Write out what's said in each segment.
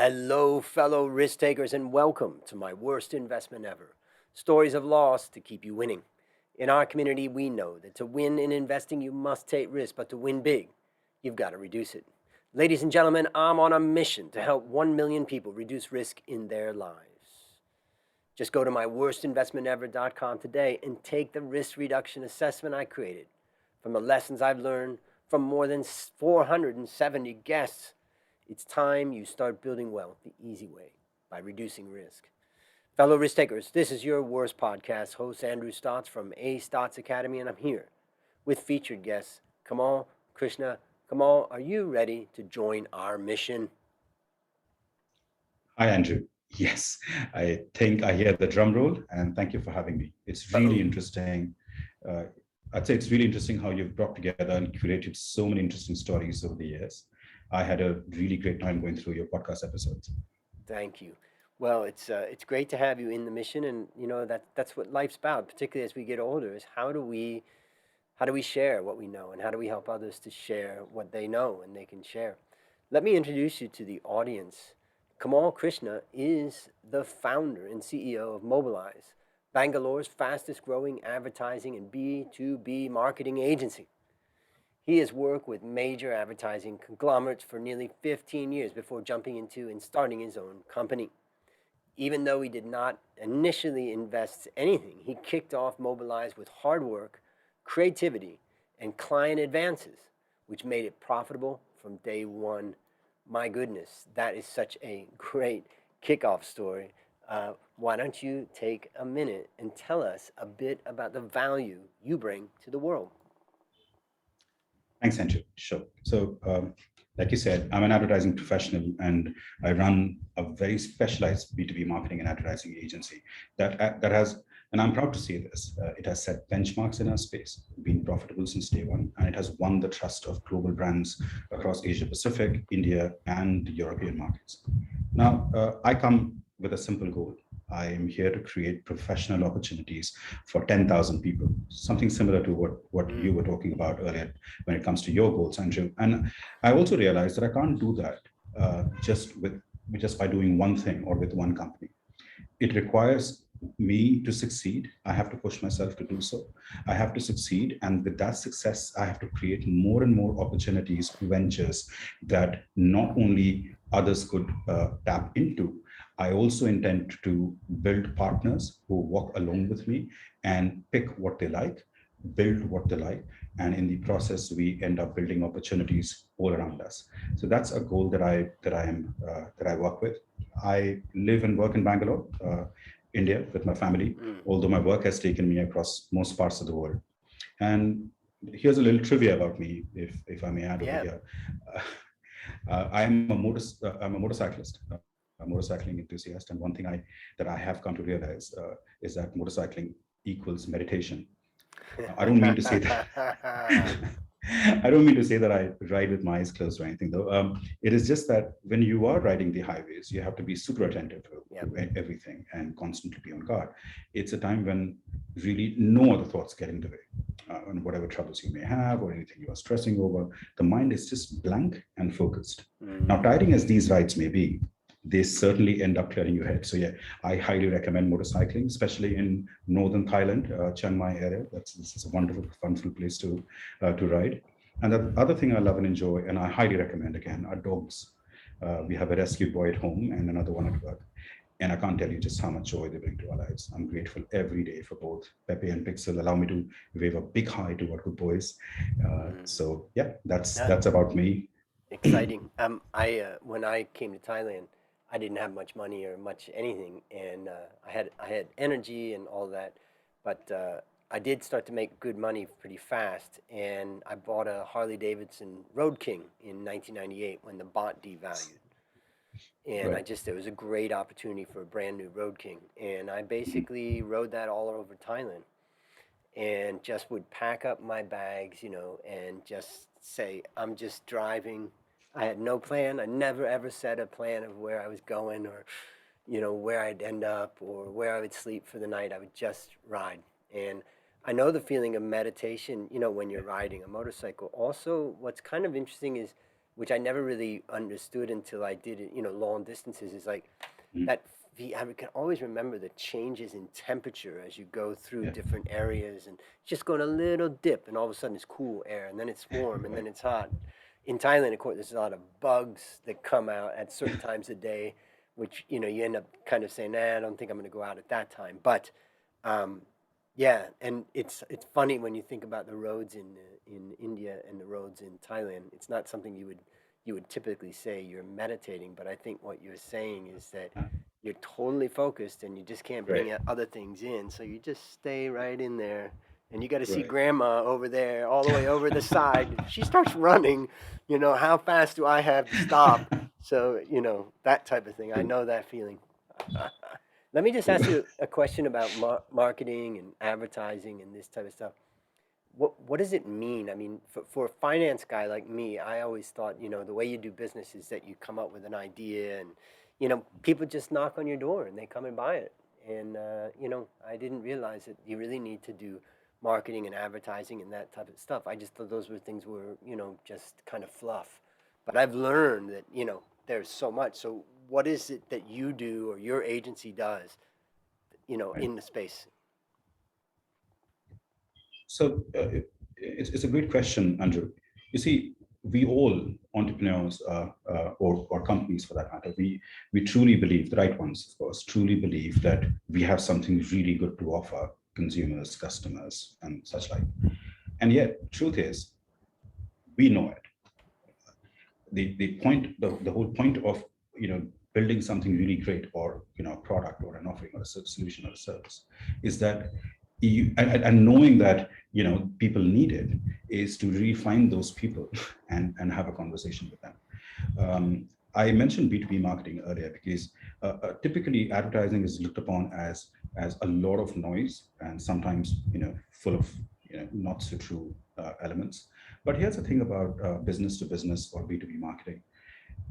Hello, fellow risk takers, and welcome to my worst investment ever. Stories of loss to keep you winning. In our community, we know that to win in investing, you must take risk, but to win big, you've got to reduce it. Ladies and gentlemen, I'm on a mission to help 1 million people reduce risk in their lives. Just go to myworstinvestmentever.com today and take the risk reduction assessment I created from the lessons I've learned from more than 470 guests. It's time you start building wealth the easy way by reducing risk. Fellow risk takers, this is your worst podcast host, Andrew Stotz from A Stotz Academy, and I'm here with featured guests, Kamal Krishna. Kamal, are you ready to join our mission? Hi, Andrew. Yes, I think I hear the drum roll, and thank you for having me. It's really Boom. interesting. Uh, I'd say it's really interesting how you've brought together and curated so many interesting stories over the years. I had a really great time going through your podcast episodes. Thank you. Well, it's great to have you in the mission, and that's what life's about, particularly as we get older. Is how do we share what we know, and how do we help others to share what they know and they can share? Let me introduce you to the audience. Kamal Krishna is the founder and CEO of MOBILISE, Bangalore's fastest growing advertising and B2B marketing agency. He has worked with major advertising conglomerates for nearly 15 years before jumping into and starting his own company. Even though he did not initially invest anything, he kicked off MOBILISE with hard work, creativity, and client advances, which made it profitable from day one. My goodness, that is such a great kickoff story. Why don't you take a minute and tell us a bit about the value you bring to the world? Thanks, Andrew. Sure. So, like you said, I'm an advertising professional and I run a very specialized B2B marketing and advertising agency that has, and I'm proud to say this, it has set benchmarks in our space, been profitable since day one, and it has won the trust of global brands across Asia Pacific, India, and the European markets. Now, I come with a simple goal. I am here to create professional opportunities for 10,000 people, something similar to what Mm. you were talking about earlier when it comes to your goals, Andrew. And I also realized that I can't do that just by doing one thing or with one company. It requires me to succeed. I have to push myself to do so. I have to succeed. And with that success, I have to create more and more opportunities, ventures that not only others could tap into. I also intend to build partners who walk along with me and pick what they like, build what they like, and in the process, we end up building opportunities all around us. So that's a goal that I work with. I live and work in Bangalore, India, with my family, Mm. although my work has taken me across most parts of the world. And here's a little trivia about me, if I may add over Yeah. here. I'm a motorcyclist, a motorcycling enthusiast, and one thing that I have come to realize is that motorcycling equals meditation. I don't mean to say that. I don't mean to say that I ride with my eyes closed or anything, though. It is just that when you are riding the highways, you have to be super attentive Yep. to everything and constantly be on guard. It's a time when really no other thoughts get in the way. And whatever troubles you may have or anything you are stressing over, the mind is just blank and focused. Now, Mm. tiring as these rides may be, they certainly end up clearing your head. So yeah, I highly recommend motorcycling, especially in northern Thailand, Chiang Mai area. This is a wonderful place to ride. And the other thing I love and enjoy, and I highly recommend again, are dogs. We have a rescue boy at home and another one at work. And I can't tell you just how much joy they bring to our lives. I'm grateful every day for both Pepe and Pixel. Allow me to wave a big hi to our good boys. Mm. So yeah, that's Yeah. that's about me. Exciting. I when I came to Thailand, I didn't have much money or much anything, and I had energy and all that, but I did start to make good money pretty fast, and I bought a Harley Davidson Road King in 1998 when the baht devalued, and Right. there was a great opportunity for a brand new Road King, and I basically rode that all over Thailand and just would pack up my bags, and just say, I'm just driving. I had no plan. I never ever set a plan of where I was going or, where I'd end up or where I would sleep for the night. I would just ride. And I know the feeling of meditation, when you're riding a motorcycle. Also, what's kind of interesting is which I never really understood until I did it, long distances, is like that I can always remember the changes in temperature as you go through Yeah. different areas, and just going a little dip, and all of a sudden it's cool air, and then it's warm, and then it's hot. In Thailand, of course, there's a lot of bugs that come out at certain times of day, which you end up kind of saying, "Nah, I don't think I'm going to go out at that time." But um, yeah, and it's funny when you think about the roads in India and the roads in Thailand. It's not something you would typically say you're meditating, but I think what you're saying is that you're totally focused and you just can't bring Right. other things in, so you just stay right in there. And you got to see Right. grandma over there, all the way over the side. She starts running. How fast do I have to stop? So that type of thing. I True. know that feeling. Let me just True. ask you a question about marketing and advertising and this type of stuff. What does it mean? I mean, for a finance guy like me, I always thought, the way you do business is that you come up with an idea and, people just knock on your door and they come and buy it. And, I didn't realize that you really need to do marketing and advertising and that type of stuff. I just thought those were things were, just kind of fluff. But I've learned that, there's so much. So what is it that you do or your agency does, Right. in the space? So it's a great question, Andrew. You see, we all entrepreneurs or companies for that matter, we truly believe, the right ones, of course, truly believe that we have something really good to offer consumers, customers, and such like. And yet, truth is, we know it. The whole point of building something really great, or a product or an offering or a solution or a service, is that and knowing that people need it, is to really find those people and have a conversation with them. I mentioned B2B marketing earlier because typically advertising is looked upon as a lot of noise and sometimes full of not so true elements. But here's the thing about business to business or B2B marketing.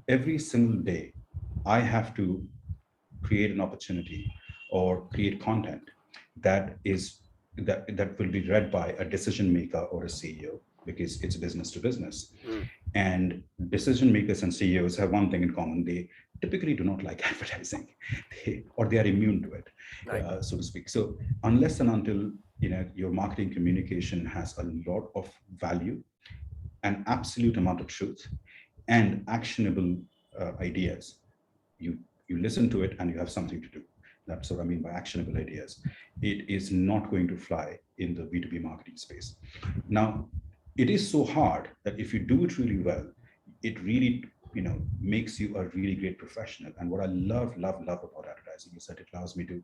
Every single day, I have to create an opportunity or create content that will be read by a decision maker or a CEO, because it's business to business. Mm, And decision makers and CEOs have one thing in common: they typically do not like advertising, or they are immune to it, right. so to speak. So unless and until your marketing communication has a lot of value, an absolute amount of truth, and actionable ideas, you you listen to it and you have something to do. That's what I mean by actionable ideas. It is not going to fly in the B2B marketing space. Now, it is so hard that if you do it really well, it really makes you a really great professional. And what I love about advertising is that it allows me to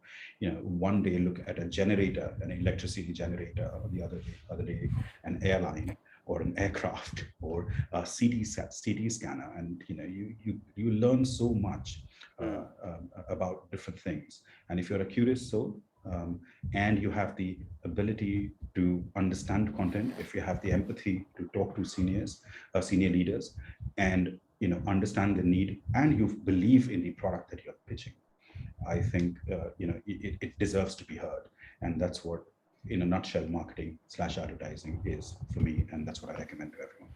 one day look at a generator, an electricity generator, or the other day an airline or an aircraft or a CT scanner, and you learn so much Mm, about different things. And if you're a curious soul, and you have the ability to understand content, if you have the empathy to talk to senior leaders, and understand the need, and you believe in the product that you're pitching, I think it deserves to be heard. And that's what, in a nutshell, marketing slash advertising is for me, and that's what I recommend to everyone.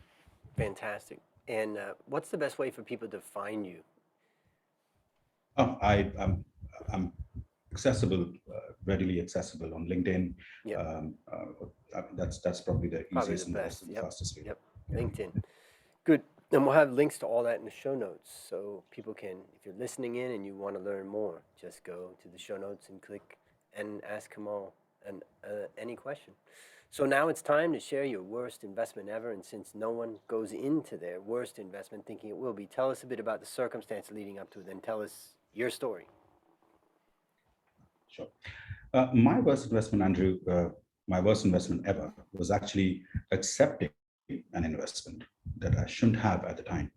fantastic. And what's the best way for people to find you? Oh, I'm accessible, readily accessible on LinkedIn. Yep, That's probably the probably the easiest and best. the Yep, fastest way. yep. Yeah. LinkedIn. Good. And we'll have links to all that in the show notes, so people can, if you're listening in and you want to learn more, just go to the show notes and click and ask Kamal any question. So now it's time to share your worst investment ever. And since no one goes into their worst investment thinking it will be, tell us a bit about the circumstance leading up to it. Then tell us your story. Sure. My worst investment, Andrew, my worst investment ever was actually accepting an investment that I shouldn't have at the time.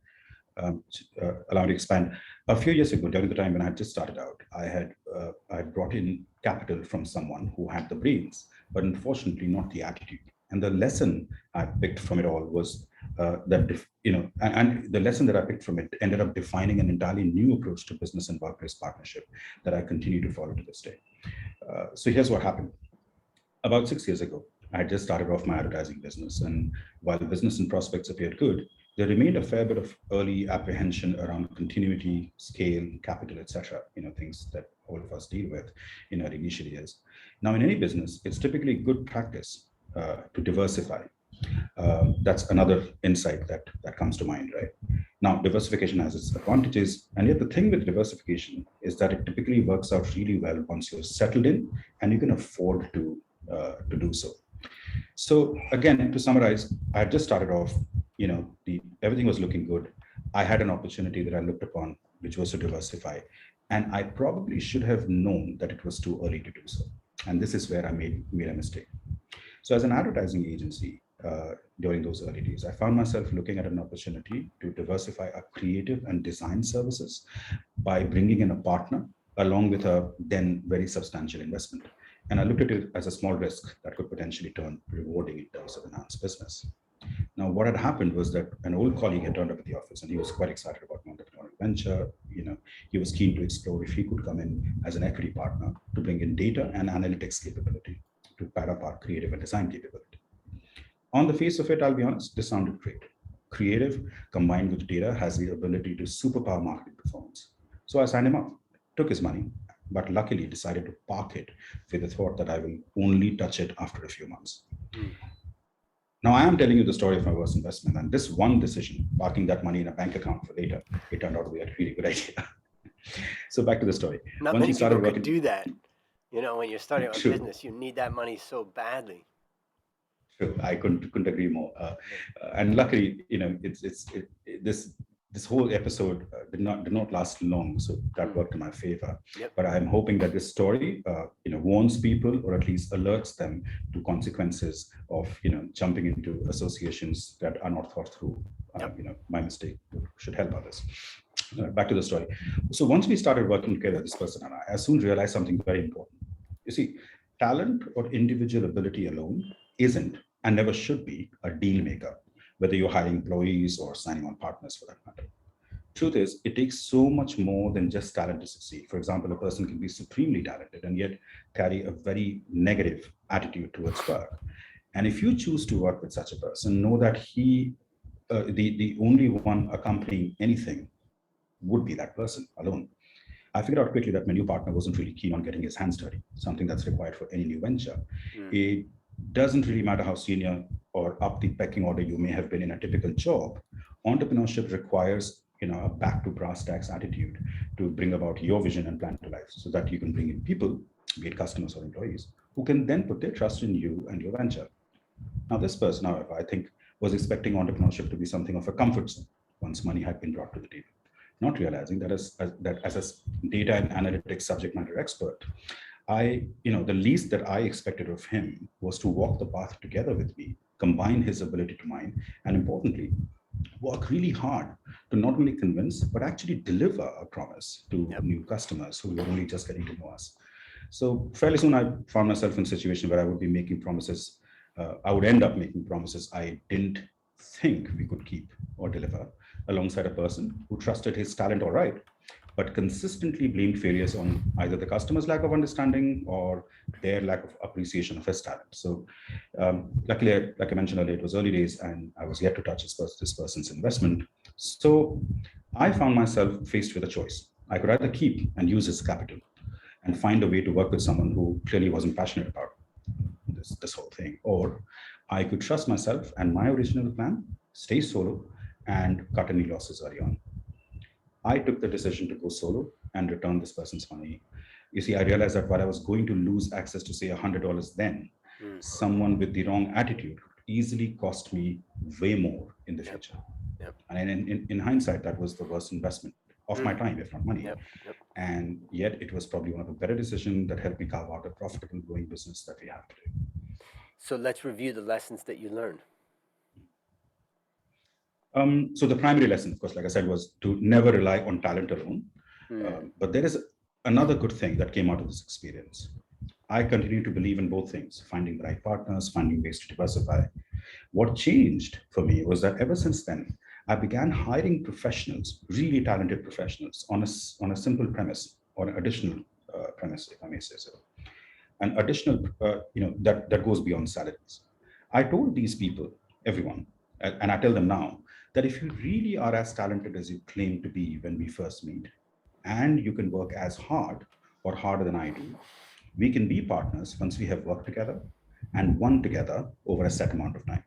Allow me to expand. A few years ago, during the time when I had just started out, I brought in capital from someone who had the brains, but unfortunately not the attitude. And the lesson I picked from it all was and the lesson that I picked from it ended up defining an entirely new approach to business and workplace partnership that I continue to follow to this day. So here's what happened. About 6 years ago, I had just started off my advertising business, and while the business and prospects appeared good, there remained a fair bit of early apprehension around continuity, scale, capital, etc. Things that all of us deal with in our initial years. Now, in any business, it's typically good practice to diversify. That's another insight that comes to mind, right? Now, diversification has its advantages, and yet the thing with diversification is that it typically works out really well once you're settled in and you can afford to do so. So again, to summarize, I had just started off, everything was looking good. I had an opportunity that I looked upon, which was to diversify. And I probably should have known that it was too early to do so. And this is where I made a mistake. So as an advertising agency, during those early days, I found myself looking at an opportunity to diversify our creative and design services by bringing in a partner along with a then very substantial investment. And I looked at it as a small risk that could potentially turn rewarding in terms of enhanced business. Now, what had happened was that an old colleague had turned up at the office and he was quite excited about an entrepreneurial venture. He was keen to explore if he could come in as an equity partner to bring in data and analytics capability to pair up our creative and design capability. On the face of it, I'll be honest, this sounded great. Creative combined with data has the ability to superpower marketing performance. So I signed him up, took his money, but luckily decided to park it with the thought that I will only touch it after a few months. Now, I am telling you the story of my worst investment, and this one decision, parking that money in a bank account for later, it turned out to be a really good idea. So back to the story. Not Once many you started people could working, do that. When you're starting a True. business, you need that money so badly. True, I couldn't agree more. And luckily, this whole episode did not last long, so that worked in my favor. Yep. But I'm hoping that this story, warns people or at least alerts them to consequences of jumping into associations that are not thought through. Yep. My mistake should help others. Back to the story. So once we started working together, this person and I soon realized something very important. You see, talent or individual ability alone isn't and never should be a deal maker, whether you're hiring employees or signing on partners for that matter. Truth is, it takes so much more than just talent to succeed. For example, a person can be supremely talented and yet carry a very negative attitude towards work. And if you choose to work with such a person, know that the only one accompanying anything would be that person alone. I figured out quickly that my new partner wasn't really keen on getting his hands dirty, something that's required for any new venture. It doesn't really matter how senior or up the pecking order you may have been in a typical job. Entrepreneurship requires a back to brass tacks attitude to bring about your vision and plan to life so that you can bring in people, be it customers or employees, who can then put their trust in you and your venture. Now, this person, however, I think was expecting entrepreneurship to be something of a comfort zone once money had been brought to the table, not realizing that as a data and analytics subject matter expert, the least that I expected of him was to walk the path together with me, combine his ability to mine, and importantly, work really hard to not only convince, but actually deliver a promise to new customers who were only just getting to know us. So fairly soon, I found myself in a situation where I would be making promises. I would end up making promises I didn't think we could keep or deliver alongside a person who trusted his talent all right, but consistently blamed failures on either the customer's lack of understanding or their lack of appreciation of his talent. So luckily, like I mentioned earlier, it was early days and I was yet to touch this person's investment. So I found myself faced with a choice. I could either keep and use his capital and find a way to work with someone who clearly wasn't passionate about this whole thing, or I could trust myself and my original plan, stay solo, and cut any losses early on. I took the decision to go solo and return this person's money. You see, I realized that while I was going to lose access to say $100 then, someone with the wrong attitude could easily cost me way more in the future. And in hindsight, that was the worst investment of my time, if not money. And yet it was probably one of the better decisions that helped me carve out a profitable growing business that we have today. So let's review the lessons that you learned. So the primary lesson, of course, like I said, was to never rely on talent alone. But there is another good thing that came out of this experience. I continue to believe in both things, finding the right partners, finding ways to diversify. What changed for me was that ever since then, I began hiring professionals, really talented professionals, on a simple premise or an additional premise, if I may say so. An additional, that goes beyond salaries. I told these people, everyone, and I tell them now, that if you really are as talented as you claim to be when we first meet, and you can work as hard or harder than I do, we can be partners once we have worked together and won together over a set amount of time.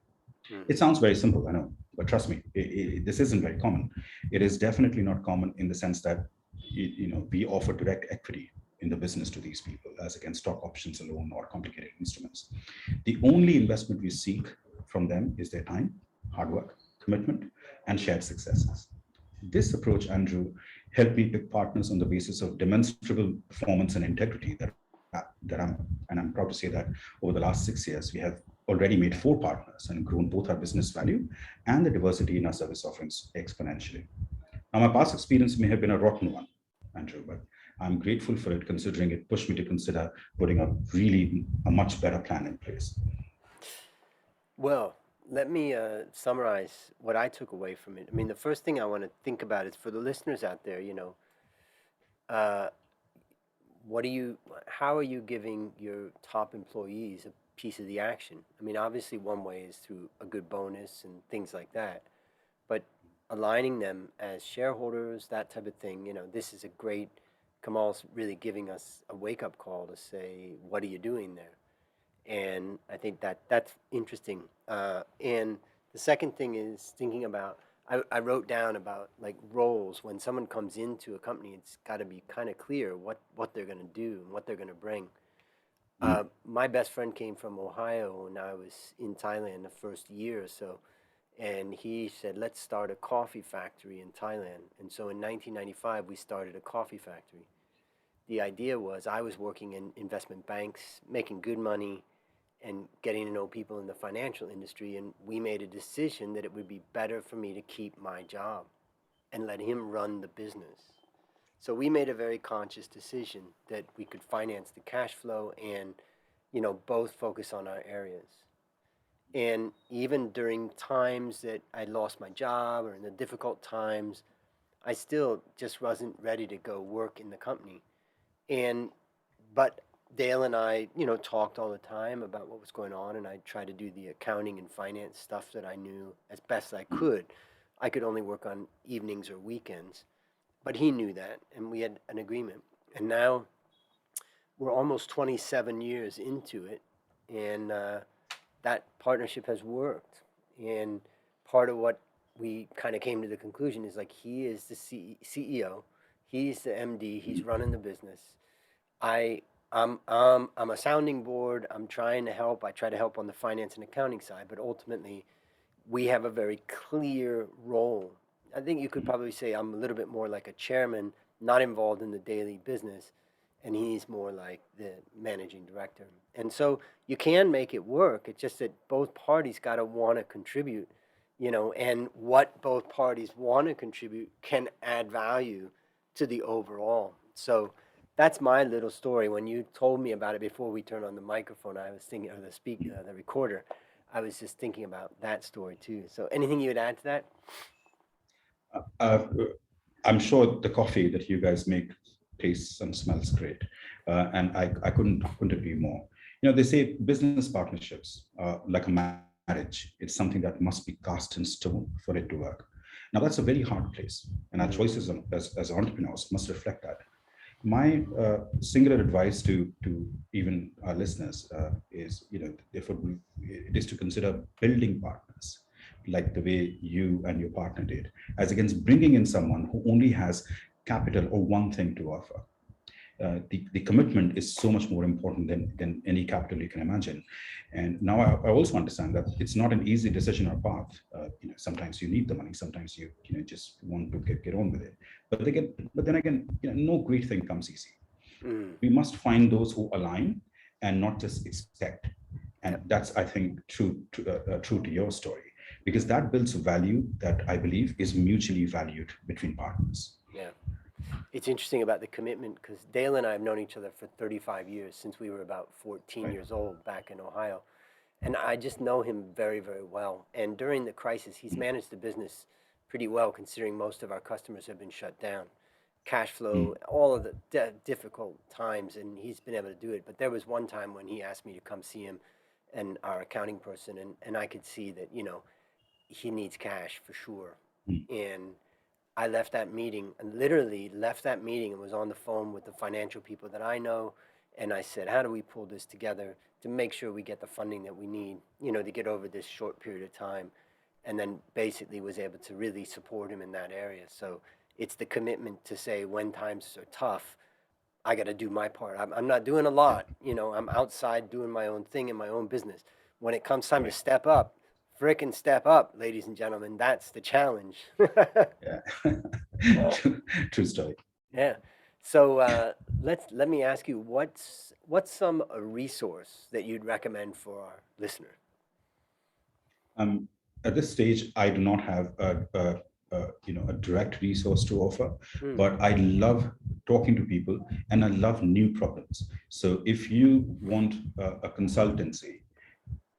It sounds very simple, I know, but trust me, this isn't very common. It is definitely not common in the sense that we offer direct equity in the business to these people as against stock options alone or complicated instruments. The only investment we seek from them is their time, hard work, commitment, and shared successes. This approach, Andrew, helped me pick partners on the basis of demonstrable performance and integrity and I'm proud to say that over the last 6 years, we have already made 4 partners and grown both our business value and the diversity in our service offerings exponentially. Now, my past experience may have been a rotten one, Andrew, but I'm grateful for it considering it pushed me to consider putting a much better plan in place. Well, let me summarize what I took away from it. I mean, the first thing I want to think about is for the listeners out there, uh, how are you giving your top employees a piece of the action? I mean, obviously, one way is through a good bonus and things like that, but aligning them as shareholders, that type of thing, this is a great, Kamal's really giving us a wake up call to say, what are you doing there? And I think that's interesting. And the second thing is thinking about. I wrote down about like roles when someone comes into a company. It's got to be kind of clear what they're going to do and what they're going to bring. My best friend came from Ohio when I was in Thailand the first year or so, and he said, "Let's start a coffee factory in Thailand." And so in 1995, we started a coffee factory. The idea was I was working in investment banks, making good money, and getting to know people in the financial industry, and we made a decision that it would be better for me to keep my job and let him run the business. So we made a very conscious decision that we could finance the cash flow and, both focus on our areas. And even during times that I lost my job or in the difficult times, I still just wasn't ready to go work in the company. And but Dale and I, talked all the time about what was going on, and I tried to do the accounting and finance stuff that I knew as best I could. I could only work on evenings or weekends, but he knew that, and we had an agreement. And now we're almost 27 years into it, and that partnership has worked. And part of what we kind of came to the conclusion is like he is the CEO, he's the MD, he's running the business. I I'm a sounding board. I'm trying to help. I try to help on the finance and accounting side, but ultimately, we have a very clear role. I think you could probably say I'm a little bit more like a chairman, not involved in the daily business, and he's more like the managing director. And so you can make it work. It's just that both parties got to want to contribute, and what both parties want to contribute can add value to the overall. So that's my little story. When you told me about it before we turned on the microphone, I was thinking, or the recorder, I was just thinking about that story too. So anything you would add to that? Uh, I'm sure the coffee that you guys make tastes and smells great, and I couldn't agree more. They say business partnerships, like a marriage, it's something that must be cast in stone for it to work. Now that's a very hard place, and our choices as entrepreneurs must reflect that. My singular advice to even our listeners is, therefore, it is to consider building partners like the way you and your partner did, as against bringing in someone who only has capital or one thing to offer. The commitment is so much more important than any capital you can imagine. And now I also understand that it's not an easy decision or path. Sometimes you need the money, sometimes you just want to get on with it. But then again, no great thing comes easy. Mm. We must find those who align and not just expect. And Yep. that's, I think, true to your story, because that builds a value that I believe is mutually valued between partners. Yeah. It's interesting about the commitment because Dale and I have known each other for 35 years since we were about 14 Right. years old back in Ohio. And I just know him very, very well. And during the crisis, he's managed the business pretty well considering most of our customers have been shut down. Cash flow, Mm. all of the difficult times, and he's been able to do it. But there was one time when he asked me to come see him and our accounting person, and I could see that, he needs cash for sure. Mm. And I left that meeting and literally left that meeting and was on the phone with the financial people that I know. And I said, how do we pull this together to make sure we get the funding that we need, to get over this short period of time? And then basically was able to really support him in that area. So it's the commitment to say when times are tough, I got to do my part. I'm not doing a lot. I'm outside doing my own thing in my own business. When it comes time to Right. step up, frickin' step up, ladies and gentlemen. That's the challenge. Yeah. True story. Yeah. So let me ask you, what's some resource that you'd recommend for our listener? Um, at this stage, I do not have a direct resource to offer, Mm, but I love talking to people and I love new problems. So if you want a consultancy,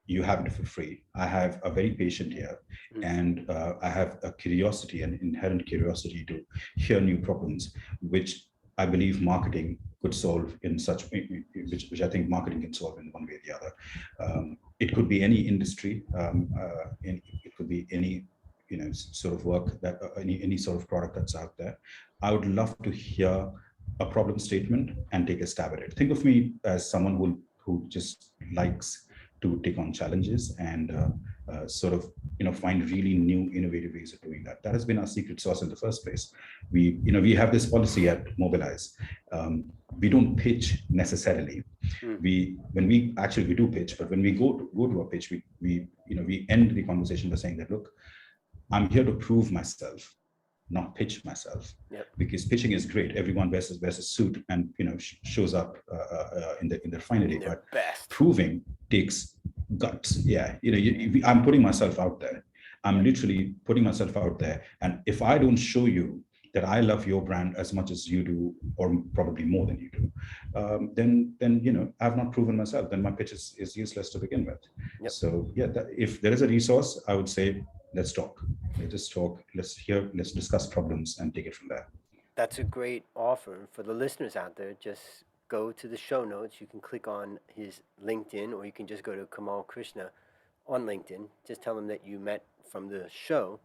you have it for free. I have a very patient ear, mm, and I have a curiosity, an inherent curiosity to hear new problems, which I believe marketing could solve in such, which I think marketing can solve in one way or the other. It could be any industry, it could be any sort of work that any sort of product that's out there. I would love to hear a problem statement and take a stab at it. Think of me as someone who just likes to take on challenges and sort of find really new innovative ways of doing that. That has been our secret sauce in the first place. We have this policy at Mobilize. We don't pitch necessarily. mm. We do pitch, but when we go to a pitch, we end the conversation by saying that, look, I'm here to prove myself, not pitch myself, Yep. because pitching is great. Everyone wears a suit and shows up in their final day, In their but best. proving takes guts. Yeah, I'm putting myself out there. I'm Yep. literally putting myself out there, and if I don't show you that I love your brand as much as you do, or probably more than you do, then I've not proven myself. Then my pitch is useless to begin with. Yep. So yeah, if there is a resource, I would say let's talk. Let's just talk. Let's discuss problems and take it from there. That's a great offer for the listeners out there. Just go to the show notes. You can click on his LinkedIn, or you can just go to Kamal Krishna on LinkedIn. Just tell him that you met from the show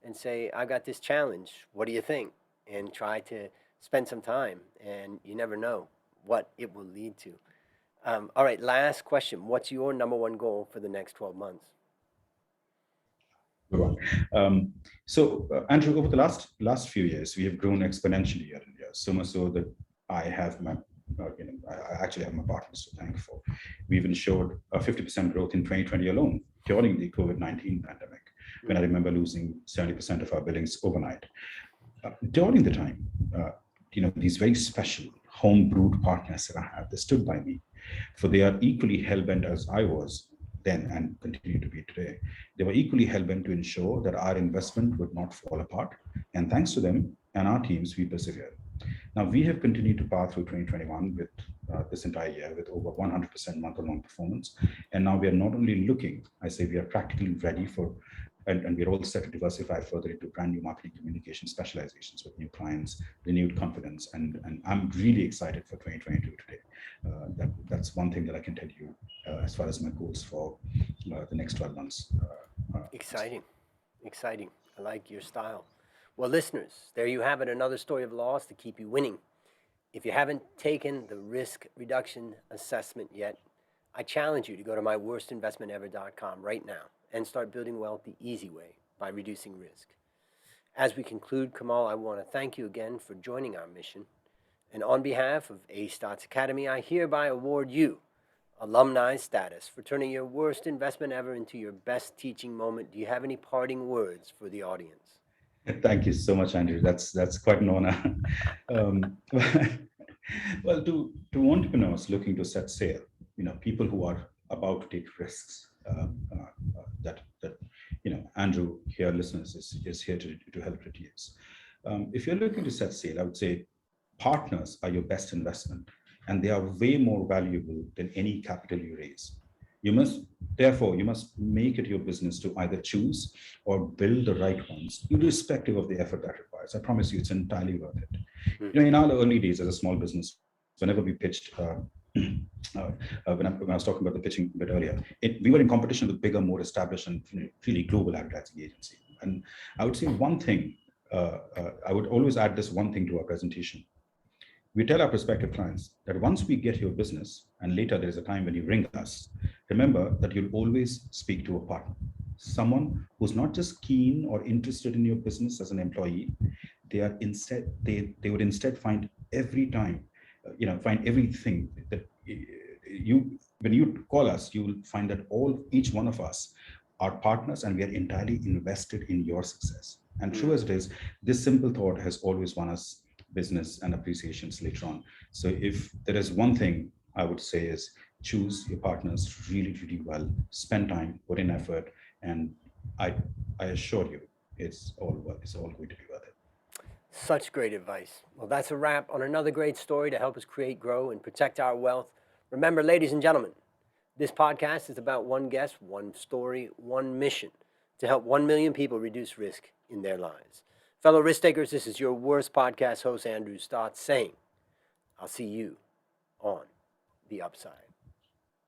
and say, I got this challenge. What do you think? And try to spend some time. And you never know what it will lead to. All right, last question. What's your number one goal for the next 12 months? Good one. Andrew, over the last few years, we have grown exponentially year on year. So much so that I have I actually have my partners to thank for. We've ensured a 50% growth in 2020 alone during the COVID-19 pandemic, when I remember losing 70% of our billings overnight. During the time, these very special home-brewed partners that I have, they stood by me, for they are equally hell-bent as I was then and continue to be today. They were equally hell-bent to ensure that our investment would not fall apart. And thanks to them and our teams, we persevered. Now, we have continued to power through 2021 with this entire year with over 100% month-on-month performance. And now we are not only looking, I say we are practically ready for, and we're all set to diversify further into brand new marketing communication specializations with new clients, renewed confidence. And I'm really excited for 2022 today. That's one thing that I can tell you as far as my goals for the next 12 months. Exciting. Exciting. I like your style. Well, listeners, there you have it, another story of loss to keep you winning. If you haven't taken the risk reduction assessment yet, I challenge you to go to myworstinvestmentever.com right now and start building wealth the easy way by reducing risk. As we conclude, Kamal, I want to thank you again for joining our mission. And on behalf of A Stotz Academy, I hereby award you alumni status for turning your worst investment ever into your best teaching moment. Do you have any parting words for the audience? Thank you so much, Andrew. That's quite an honor. Well, to entrepreneurs looking to set sail, people who are about to take risks, that Andrew here, listeners, is here to help reduce. If you're looking to set sail, I would say partners are your best investment, and they are way more valuable than any capital you raise. Therefore, you must make it your business to either choose or build the right ones, irrespective of the effort that requires. I promise you, it's entirely worth it. In our early days as a small business, whenever we pitched when I was talking about the pitching a bit earlier, we were in competition with bigger, more established and really global advertising agency. And I would say one thing, I would always add this one thing to our presentation. We tell our prospective clients that once we get your business, and later there is a time when you ring us, remember that you'll always speak to a partner, someone who's not just keen or interested in your business as an employee. They would instead find every time, find everything that you, when you call us, you will find that each one of us are partners, and we are entirely invested in your success. And true as it is, this simple thought has always won us business and appreciations later on. So if there is one thing I would say is choose your partners really, really well, spend time, put in effort, and I assure you it's all going to be worth it. Such great advice. Well, that's a wrap on another great story to help us create, grow, and protect our wealth. Remember, ladies and gentlemen, this podcast is about one guest, one story, one mission to help 1 million people reduce risk in their lives. Fellow risk takers, this is your worst podcast host, Andrew Stotz, saying, I'll see you on the upside.